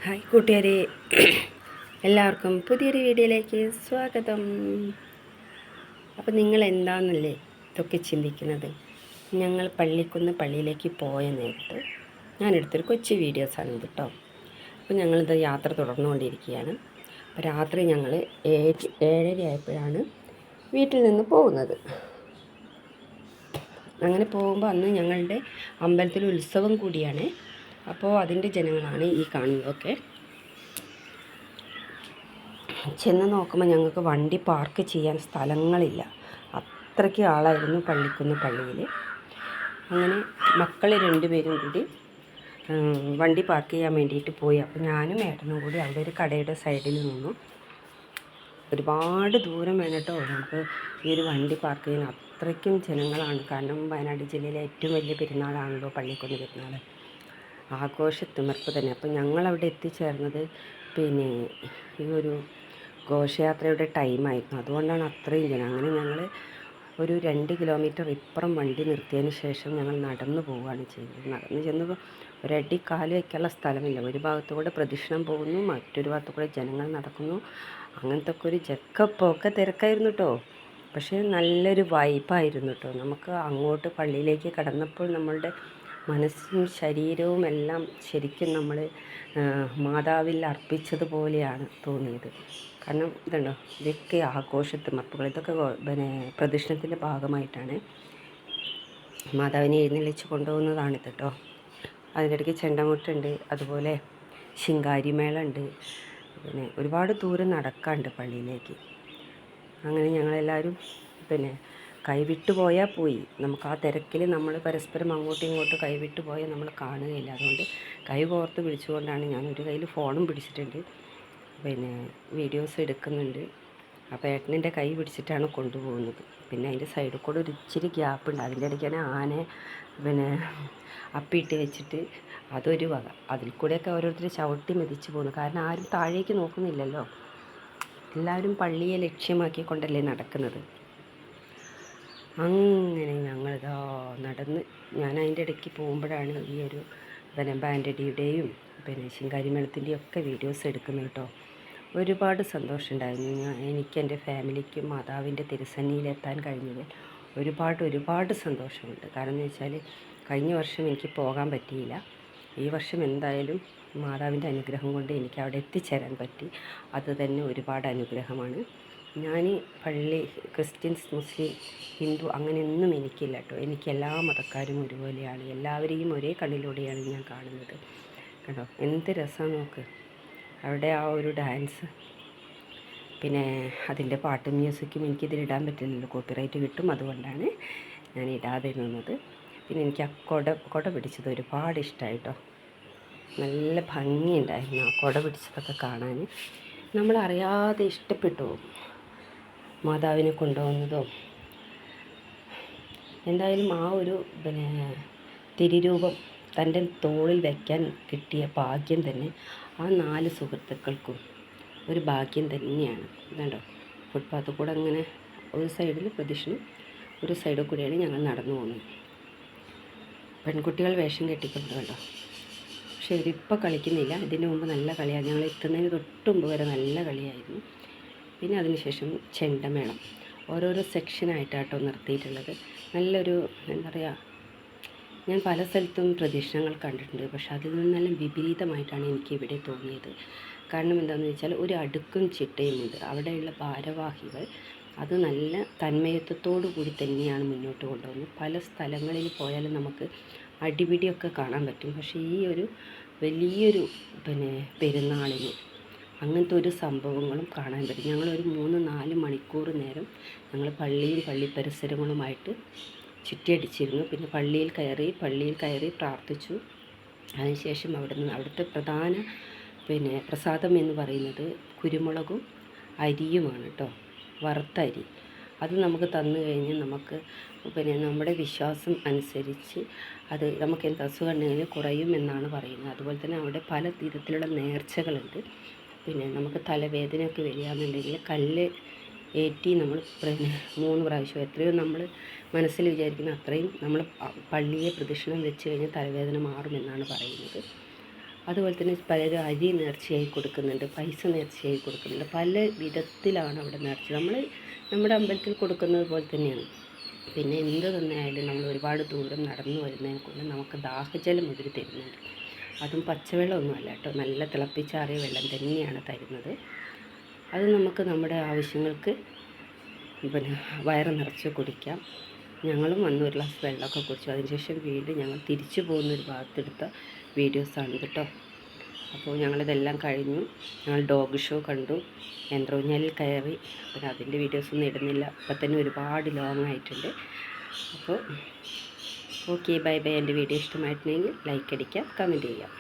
Hi കൂട്ടുകാരെ, എല്ലാവർക്കും പുതിയൊരു വീഡിയോയിലേക്ക് സ്വാഗതം. അപ്പോൾ നിങ്ങൾ എന്താണെന്നല്ലേ ഇതൊക്കെ ചിന്തിക്കുന്നത്? ഞങ്ങൾ പള്ളിയിലേക്ക് പോയ നേരത്ത് ഞാനെടുത്തൊരു കൊച്ചു വീഡിയോസാണ് ഇത് കേട്ടോ. അപ്പോൾ ഞങ്ങളിത് യാത്ര തുടർന്നുകൊണ്ടിരിക്കുകയാണ്. അപ്പോൾ രാത്രി ഞങ്ങൾ 7:30 ആയപ്പോഴാണ് വീട്ടിൽ നിന്ന് പോകുന്നത്. അങ്ങനെ പോകുമ്പോൾ അന്ന് ഞങ്ങളുടെ അമ്പലത്തിൽ ഉത്സവം കൂടിയാണ്. അപ്പോൾ അതിൻ്റെ ജനങ്ങളാണ് ഈ കാണുന്നതൊക്കെ. ചെന്ന് നോക്കുമ്പോൾ ഞങ്ങൾക്ക് വണ്ടി പാർക്ക് ചെയ്യാൻ സ്ഥലങ്ങളില്ല. അത്രയ്ക്ക് ആളായിരുന്നു പള്ളിയിൽ. അങ്ങനെ മക്കൾ 2 പേരും കൂടി വണ്ടി പാർക്ക് ചെയ്യാൻ വേണ്ടിയിട്ട് പോയി. അപ്പോൾ ഞാനും ഏട്ടനും കൂടി അവിടെ ഒരു കടയുടെ സൈഡിൽ നിന്നു. ഒരുപാട് ദൂരം വേണം കേട്ടോ നമുക്ക് ഈ ഒരു വണ്ടി പാർക്ക് ചെയ്യാൻ. അത്രയ്ക്കും ജനങ്ങളാണ്. കാരണം വയനാട് ജില്ലയിലെ ഏറ്റവും വലിയ പെരുന്നാളാണല്ലോ പള്ളിക്കുന്ന് പെരുന്നാൾ. ആഘോഷത്തിമിർപ്പ് തന്നെ. അപ്പോൾ ഞങ്ങളവിടെ എത്തിച്ചേർന്നത് ഈ ഒരു ഘോഷയാത്രയുടെ ടൈമായിരുന്നു. അതുകൊണ്ടാണ് അത്രയും ജനം. അങ്ങനെ ഞങ്ങൾ ഒരു 2 കിലോമീറ്റർ ഇപ്പുറം വണ്ടി നിർത്തിയതിന് ശേഷം ഞങ്ങൾ നടന്നു പോവുകയാണ് ചെയ്തത്. നടന്ന് ചെന്നപ്പോൾ ഒരടി കാല് വയ്ക്കാനുള്ള സ്ഥലമില്ല. ഒരു ഭാഗത്തു കൂടെ പ്രദക്ഷിണം പോകുന്നു, മറ്റൊരു ഭാഗത്തു കൂടെ ജനങ്ങൾ നടക്കുന്നു. അങ്ങനത്തെ ഒക്കെ ഒരു ജക്കപ്പൊക്കെ തിരക്കായിരുന്നു കേട്ടോ. പക്ഷേ നല്ലൊരു വൈബായിരുന്നു കേട്ടോ. നമുക്ക് അങ്ങോട്ട് പള്ളിയിലേക്ക് കടന്നപ്പോൾ നമ്മളുടെ മനസ്സും ശരീരവും എല്ലാം ശരിക്കും നമ്മൾ മാതാവിൽ അർപ്പിച്ചതുപോലെയാണ് തോന്നിയത്. കാരണം ഇതുണ്ടോ, ഇതൊക്കെ ആഘോഷത്തിമിർപ്പുകൾ, ഇതൊക്കെ പ്രദക്ഷിണത്തിൻ്റെ ഭാഗമായിട്ടാണ് മാതാവിനെ എഴുന്നള്ളിച്ച് കൊണ്ടുപോകുന്നതാണിത് കേട്ടോ. അതിൻ്റെ ഇടയ്ക്ക് ചെണ്ടമുട്ടുണ്ട്, അതുപോലെ ശിങ്കാരിമേള ഉണ്ട്. ഒരുപാട് ദൂരം നടക്കാനുണ്ട് പള്ളിയിലേക്ക്. അങ്ങനെ ഞങ്ങളെല്ലാവരും കൈവിട്ടു പോയാൽ പോയി. നമുക്ക് ആ തിരക്കിൽ നമ്മൾ പരസ്പരം അങ്ങോട്ടും ഇങ്ങോട്ടും കൈവിട്ടു പോയാൽ നമ്മൾ കാണുകയില്ല. അതുകൊണ്ട് കൈ കോർത്ത് പിടിച്ചുകൊണ്ടാണ് ഞാൻ ഒരു കയ്യിൽ ഫോണും പിടിച്ചിട്ടുണ്ട്, വീഡിയോസ് എടുക്കുന്നുണ്ട്. അപ്പോൾ ഏട്ടനെൻ്റെ കൈ പിടിച്ചിട്ടാണ് കൊണ്ടുപോകുന്നത്. പിന്നെ അതിൻ്റെ സൈഡിൽ കൂടെ ഒരു ഇച്ചിരി ഗ്യാപ്പുണ്ട്. അതിൻ്റെ ഇടയ്ക്കാണ് ആനെ അപ്പിയിട്ട് വെച്ചിട്ട് അതൊരു വക. അതിൽ കൂടെയൊക്കെ ഓരോരുത്തർ ചവിട്ടി മെതിച്ച് പോകുന്നു. കാരണം ആരും താഴേക്ക് നോക്കുന്നില്ലല്ലോ. എല്ലാവരും പള്ളിയെ ലക്ഷ്യമാക്കിക്കൊണ്ടല്ലേ നടക്കുന്നത്. അങ്ങനെ ഞങ്ങളിതാ നടന്ന്, ഞാൻ അതിൻ്റെ ഇടയ്ക്ക് പോകുമ്പോഴാണ് ഈ ഒരു ബാൻഡടിയുടെയും ശിങ്കാരിമേളത്തിൻ്റെയും ഒക്കെ വീഡിയോസ് എടുക്കുന്നത് കേട്ടോ. ഒരുപാട് സന്തോഷമുണ്ടായിരുന്നു. എനിക്ക് എൻ്റെ ഫാമിലിക്കും മാതാവിൻ്റെ തിരുസന്നിയിലെത്താൻ കഴിഞ്ഞതിൽ ഒരുപാട് സന്തോഷമുണ്ട്. കാരണം എന്ന് വെച്ചാൽ കഴിഞ്ഞ വർഷം എനിക്ക് പോകാൻ പറ്റിയില്ല. ഈ വർഷം എന്തായാലും മാതാവിൻ്റെ അനുഗ്രഹം കൊണ്ട് എനിക്ക് അവിടെ എത്തിച്ചേരാൻ പറ്റി. അത് തന്നെ ഒരുപാട് അനുഗ്രഹമാണ്. ഞാൻ പള്ളി ക്രിസ്ത്യൻസ്, മുസ്ലിം, ഹിന്ദു അങ്ങനെയൊന്നും എനിക്കില്ല കേട്ടോ. എനിക്ക് എല്ലാ മതക്കാരും ഒരുപോലെയാണ്. എല്ലാവരെയും ഒരേ കണ്ണിലൂടെയാണ് ഞാൻ കാണുന്നത് കേട്ടോ. എന്ത് രസമാണ് നോക്ക്. അവിടെ ആ ഒരു ഡാൻസ്, പിന്നെ അതിൻ്റെ പാട്ടും മ്യൂസിക്കും എനിക്കിതിലിടാൻ പറ്റില്ലല്ലോ, കോപ്പിറൈറ്റ് കിട്ടും. അതുകൊണ്ടാണ് ഞാൻ ഇടാതെ നിന്നത്. പിന്നെ എനിക്ക് ആ കൊട പിടിച്ചത് ഒരുപാട് ഇഷ്ടമായിട്ടോ. നല്ല ഭംഗിയുണ്ടായിരുന്നു ആ കൊട പിടിച്ചതൊക്കെ കാണാൻ. നമ്മളറിയാതെ ഇഷ്ടപ്പെട്ടു മാതാവിനെ കൊണ്ടുപോകുന്നതും. എന്തായാലും ആ ഒരു തിരുരൂപം തൻ്റെ തോളിൽ വയ്ക്കാൻ കിട്ടിയ ഭാഗ്യം തന്നെ ആ 4 സുഹൃത്തുക്കൾക്കും ഒരു ഭാഗ്യം തന്നെയാണ്. ഇതുണ്ടോ, ഫുട്പാത്തിൽ കൂടെ അങ്ങനെ ഒരു സൈഡിൽ പ്രദക്ഷിണം, ഒരു സൈഡിൽ കൂടെയാണ് ഞങ്ങൾ നടന്നു പോകുന്നത്. പെൺകുട്ടികൾ വേഷം കെട്ടിക്കൊണ്ട് കണ്ടോ. പക്ഷേ ഇവരിപ്പോൾ കളിക്കുന്നില്ല. ഇതിന് മുമ്പ് നല്ല കളിയാണ്. ഞങ്ങൾ എത്തുന്നതിന് തൊട്ട് മുമ്പ് വരെ നല്ല കളിയായിരുന്നു. പിന്നെ അതിനുശേഷം ചെണ്ടമേളം ഓരോരോ സെക്ഷനായിട്ടാട്ടോ നിർത്തിയിട്ടുള്ളത്. നല്ലൊരു എന്താ പറയുക, ഞാൻ പല സ്ഥലത്തും പ്രദക്ഷിണങ്ങൾ കണ്ടിട്ടുണ്ട്. പക്ഷെ അതിൽ നിന്നെല്ലാം വിപരീതമായിട്ടാണ് എനിക്ക് ഇവിടെ തോന്നിയത്. കാരണം എന്താണെന്ന് വെച്ചാൽ ഒരു അടുക്കും ചിട്ടയുമുണ്ട്. അവിടെയുള്ള ഭാരവാഹികൾ അത് നല്ല തന്മയത്വത്തോടു കൂടി തന്നെയാണ് മുന്നോട്ട് കൊണ്ടുപോകുന്നത്. പല സ്ഥലങ്ങളിൽ പോയാലും നമുക്ക് അടിപിടിയൊക്കെ കാണാൻ പറ്റും. പക്ഷേ ഈ ഒരു വലിയൊരു പെരുന്നാളിന് അങ്ങനത്തെ ഒരു സംഭവങ്ങളും കാണാൻ പറ്റും. ഞങ്ങളൊരു 3-4 മണിക്കൂർ നേരം ഞങ്ങൾ പള്ളി പരിസരങ്ങളുമായിട്ട് ചുറ്റിയടിച്ചിരുന്നു. പിന്നെ പള്ളിയിൽ കയറി പ്രാർത്ഥിച്ചു. അതിനുശേഷം അവിടുത്തെ പ്രധാന പ്രസാദം എന്ന് പറയുന്നത് കുരുമുളകും അരിയുമാണ് കേട്ടോ, വറുത്ത അരി. അത് നമുക്ക് തന്നു കഴിഞ്ഞാൽ നമുക്ക് നമ്മുടെ വിശ്വാസം അനുസരിച്ച് അത് നമുക്ക് എന്ത് അസുഖം ഉണ്ടെങ്കിലും കുറയും എന്നാണ് പറയുന്നത്. അതുപോലെ തന്നെ അവിടെ പല വിധത്തിലുള്ള നേർച്ചകളുണ്ട്. പിന്നെ നമുക്ക് തലവേദനയൊക്കെ വരികയാണെന്നുണ്ടെങ്കിൽ കല്ല് ഏറ്റി നമ്മൾ 3 പ്രാവശ്യം എത്രയോ നമ്മൾ മനസ്സിൽ വിചാരിക്കുന്ന അത്രയും നമ്മൾ പള്ളിയെ പ്രദക്ഷിണം വെച്ച് കഴിഞ്ഞാൽ തലവേദന മാറുമെന്നാണ് പറയുന്നത്. അതുപോലെ തന്നെ പലരും അരി നേർച്ചയായി കൊടുക്കുന്നുണ്ട്, പൈസ നേർച്ചയായി കൊടുക്കുന്നുണ്ട്. പല വിധത്തിലാണ് അവിടെ നേർച്ച. നമ്മുടെ അമ്പലത്തിൽ കൊടുക്കുന്നത് പോലെ തന്നെയാണ്. പിന്നെ എന്ത് തന്നെയായാലും നമ്മൾ ഒരുപാട് ദൂരം നടന്നു വരുന്നതിനെ കൊണ്ട് നമുക്ക് ദാഹജലം ഇവർ തരുന്നുണ്ട്. അതും പച്ചവെള്ളമൊന്നുമല്ല കേട്ടോ, നല്ല തിളപ്പിച്ചാറിയ വെള്ളം തന്നെയാണ് തരുന്നത്. അത് നമുക്ക് നമ്മുടെ ആവശ്യങ്ങൾക്ക് പിന്നെ വയറ് നിറച്ച് കുടിക്കാം. ഞങ്ങളും വന്ന് ഒരു ഗ്ലാസ് വെള്ളമൊക്കെ കുടിച്ചു. അതിനുശേഷം വീണ്ടും ഞങ്ങൾ തിരിച്ചു പോകുന്ന ഒരു ഭാഗത്തെടുത്ത വീഡിയോസാണ് കേട്ടോ. അപ്പോൾ ഞങ്ങളിതെല്ലാം കഴിഞ്ഞു. ഞങ്ങൾ ഡോഗ് ഷോ കണ്ടു, യന്ത്രൂഞ്ഞാലിൽ കയറി. പിന്നെ അതിൻ്റെ വീഡിയോസൊന്നും ഇടുന്നില്ല, അപ്പം തന്നെ ഒരുപാട് ലോങ് ആയിട്ടുണ്ട്. അപ്പോൾ ഓക്കെ, ബൈ ബൈ. എൻ്റെ വീഡിയോ ഇഷ്ടമായിട്ടുണ്ടെങ്കിൽ ലൈക്ക് അടിക്കാം, കമൻറ്റ് ചെയ്യാം.